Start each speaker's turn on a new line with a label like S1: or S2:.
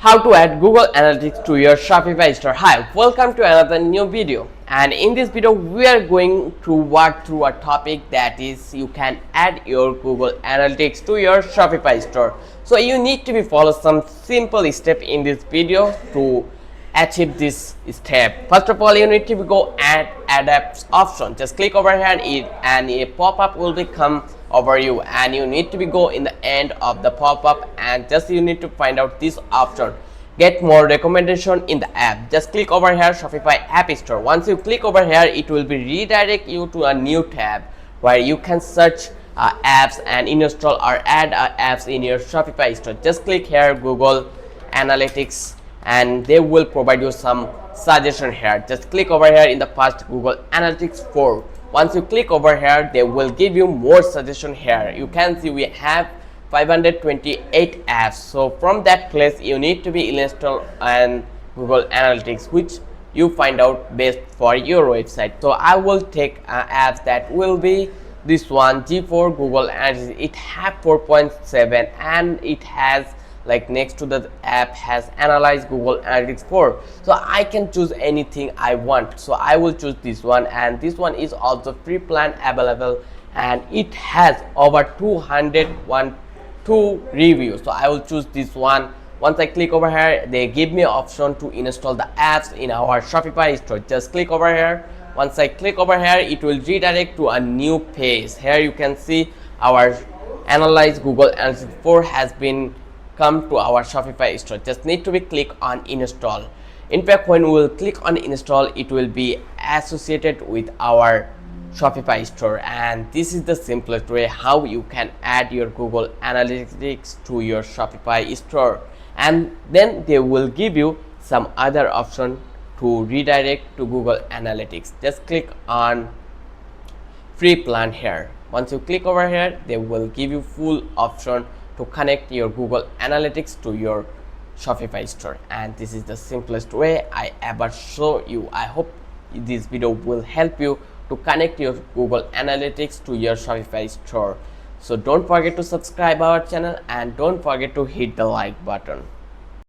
S1: How to add Google Analytics to your Shopify store. Hi, welcome to another new video, and in this video we are going to walk through a topic that is you can add your Google Analytics to your Shopify store. So you need to follow some simple step in this video to achieve this step. First of all, you need to go add apps option. Just click over here and a pop-up will become over you, and you need to go in the end of the pop-up and just you need to find out this option, get more recommendation in the app. Just click over here, Shopify App Store. Once you click over here, it will be redirect you to a new tab where you can search apps and install or add apps in your Shopify store. Just click here, Google Analytics, and they will provide you some suggestion here. Just click over here in the first Google Analytics 4. Once you click over here, they will give you more suggestion here. You can see we have 528 apps. So from that place you need to be install and Google Analytics, which you find out best for your website. So I will take apps that will be this one, G4 Google Analytics. It have 4.7 and it has like next to the app has analyzed Google Analytics 4. So I can choose anything I want. So I will choose this one, and this one is also free plan available, and it has over 202 reviews. So I will choose this one. Once I click over here, they give me option to install the apps in our Shopify store. Just click over here. Once I click over here, it will redirect to a new page. Here you can see our analyzed Google Analytics 4 has been come to our Shopify store. Just need to be click on install. In fact, when we will click on install, it will be associated with our Shopify store, and this is the simplest way how you can add your Google Analytics to your Shopify store. And then they will give you some other option to redirect to Google Analytics. Just click on free plan here. Once you click over here, they will give you full option to connect your Google Analytics to your Shopify store, and this is the simplest way I ever show you. I hope this video will help you to connect your Google Analytics to your Shopify store. So don't forget to subscribe our channel and don't forget to hit the like button.